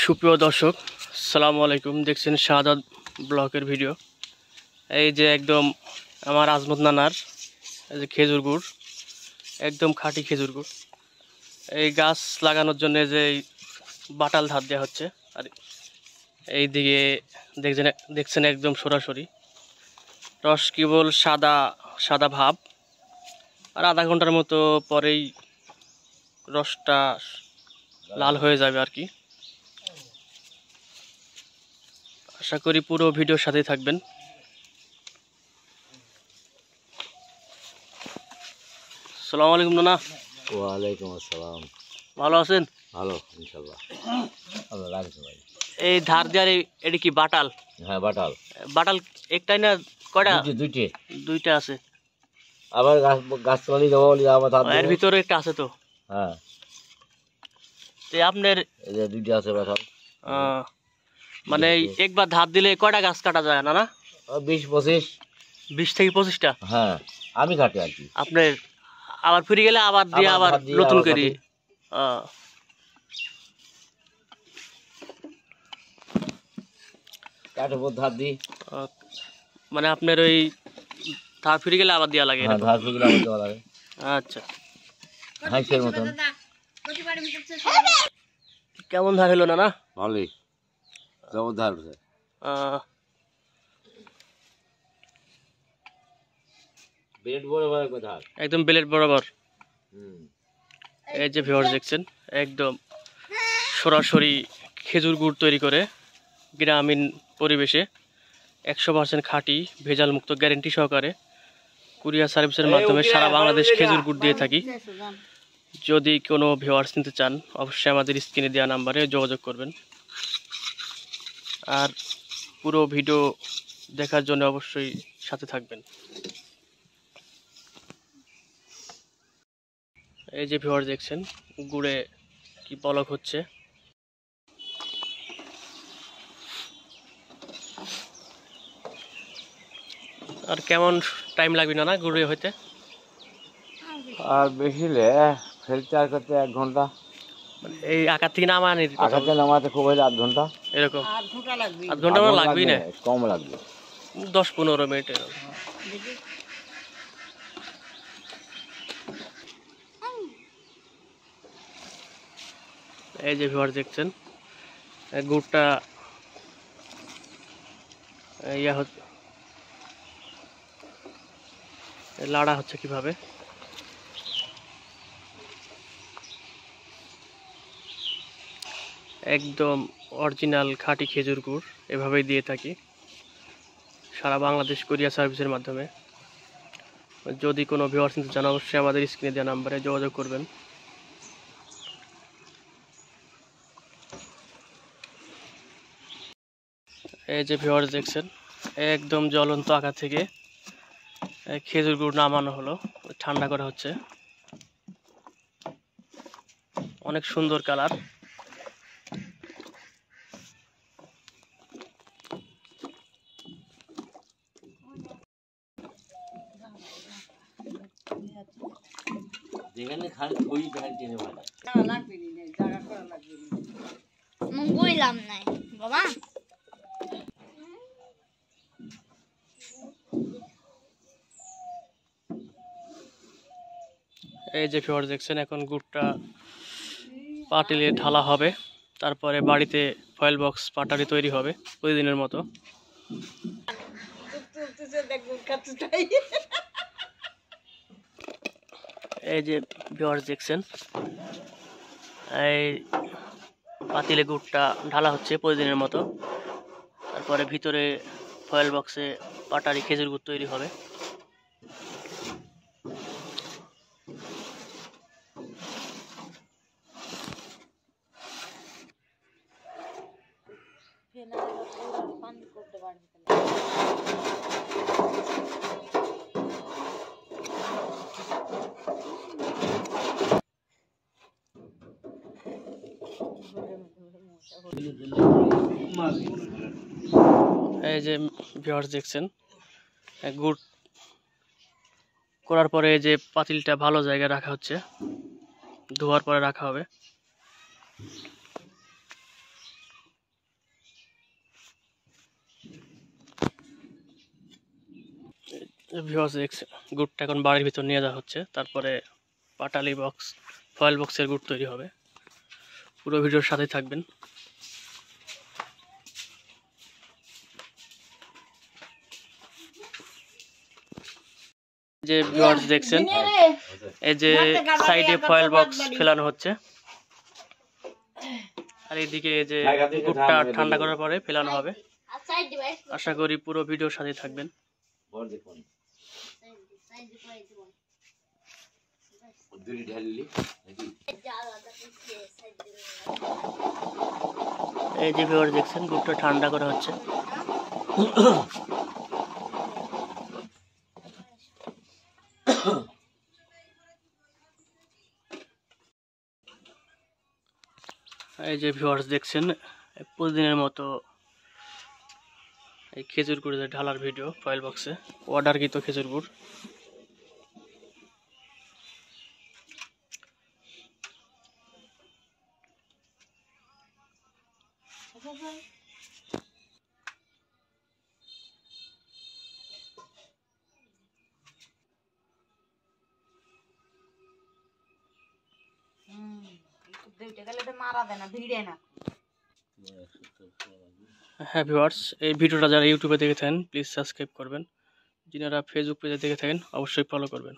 সুপ্রিয় দর্শক, আসসালামু আলাইকুম। দেখছেন শাহাদাত ব্লকের ভিডিও। এই যে একদম আমার আজমত নানার এই যে খেজুর গুড়, একদম খাঁটি খেজুর গুড়। এই গাছ লাগানোর জন্য যে বাটাল ধার দেওয়া হচ্ছে, আর এই দিকে দেখছেন একদম সরাসরি রস কেবল সাদা সাদা ভাব, আর আধা ঘন্টার মতো পরেই রসটা লাল হয়ে যাবে আর কি। আশা করি পুরো ভিডিওর সাথেই থাকবেন। আসসালামু আলাইকুম নানা। ওয়ালাইকুম আসসালাম। ভালো আছেন? ভালো ইনশাআল্লাহ। আল্লাহ রাখছে ভাই। এই ধার দেওয়ার এটি কি বাটাল? হ্যাঁ বাটাল। বাটাল একটাই না কয়টা? দুইটা আছে। আবার গাছতলি দেবো বলি আবার এর ভিতরে একটা আছে তো। হ্যাঁ তো আপনার এই যে দুইটা আছে বাটাল। মানে একবার ধার দিলে কয়টা গাছ কাটা যায় না? 20-25। 20 থেকে 25টা। হ্যাঁ আমি কাটি আর কি। আপনার আবার ফিরে গেলে আবার দিয়ে আবার নতুন করি। কাঠের ধার দিই। মানে আপনার ওই ধার ফিরে গেলে আবার দেওয়া লাগে? হ্যাঁ ধার ফিরে গেলে আবার দেওয়া লাগে। আচ্ছা, হাঁসের মতন। কেমন ধার হলো না? ভালোই, যেমন ধার উঠে। বেলেট বরাবর ধার, একদম বেলেট বরাবর। এই যে ভিউয়ার্স দেখছেন, একদম সরাসরি খেজুর গুড় তৈরি করে গ্রামীণ পরিবেশে 100% খাঁটি ভেজাল মুক্ত গ্যারেন্টি সহকারে কুরিয়ার সার্ভিসের মাধ্যমে সারা বাংলাদেশ খেজুর গুড় দিয়ে থাকি। যদি কোনো ভিউয়ার্স নিতে চান অবশ্যই আমাদের স্ক্রিনে দেওয়া নাম্বারে যোগাযোগ করবেন। আর পুরো ভিডিও দেখার জন্য অবশ্যই সাথে থাকবেন। এই যে ভিউয়ার্স দেখছেন, গুড়ে কি পলক হচ্ছে। আর কেমন টাইম লাগবে না গুড়ে হইতে? আর বেশি ফিল্টার করতে 1 ঘন্টা। মানে এই আকার থেকে নামানোর আকার থেকে নামাতে খুব হলে 8 ঘন্টা। এরকম 8 ঘন্টা মানে লাগবেই না, কম লাগবে, 10-15 মিনিট এরকম। এই যে ভিউয়ার দেখছেন, গুড়টা লাড়া হচ্ছে কিভাবে। একদম অরিজিনাল খাঁটি খেজুর গুড় এভাবেই দিয়ে থাকি সারা বাংলাদেশ কুরিয়ার সার্ভিসের মাধ্যমে। যদি কোনো ভিউয়ার্স নিতে চান অবশ্যই আমাদের স্ক্রিনে দেওয়া নাম্বারে যোগাযোগ করবেন। এই যে ভিউয়ার্স দেখছেন, একদম জ্বলন্ত আকার থেকে খেজুর গুড় নামানো হলো, ঠান্ডা করা হচ্ছে। অনেক সুন্দর কালার। যেখানে খালি ওই ভ্যান টেনে ভালো লাগবে না, জায়গা করা লাগবে না। বইলাম নাই বাবা। এই যে ভিউয়ার্স দেখছেন, এখন গুড়টা পাটিলে ঢালা হবে, তারপরে বাড়িতে ফয়েল বক্স পাটারি তৈরি হবে প্রতিদিনের মতো। এই যে ভিউয়ার্স দেখছেন, এই পাতিলে গুড়টা ঢালা হচ্ছে প্রতিদিনের মতো, তারপরে ভিতরে ফয়েল বক্সে পাটারি খেজুর গুড় তৈরি হবে। এই যে ভিউয়ার্স দেখছেন, গুড় করার পরে যে পাতিলটা ভালো জায়গায় রাখা হচ্ছে, ধোয়ার পরে রাখা হবে। ভিউয়ার্স দেখছেন গুড়টা এখন বাড়ির ভিতর নিয়ে যাওয়া হচ্ছে, তারপরে পাটালি বক্স ফয়েল বক্সের গুড় তৈরি হবে। পুরো ভিডিওর সাথে থাকবেন। যে ভিউয়ার্স দেখছেন এই যে সাইডে ফয়েল বক্স ফেলানো হচ্ছে, আর এইদিকে এই যে গুড়টা ঠান্ডা করার পরে ফেলানো হবে। আশা করি পুরো ভিডিওর সাথে থাকবেন। এই যে ভিউয়ার্স দেখছেন গুড়টা ঠান্ডা করা হচ্ছে। এই যে ভিউয়ার্স দেখছেন প্রতিদিনের মতো এই খেজুর গুড়ের ঢালার ভিডিও ফয়েল বক্সে অর্ডারকৃত খেজুর গুড়। হ্যাঁ ভিউয়ার্স, এই ভিডিওটা যারা ইউটিউবে দেখে থাকেন প্লিজ সাবস্ক্রাইব করবেন, যারা ফেসবুক পেজে দেখে থাকেন অবশ্যই ফলো করবেন।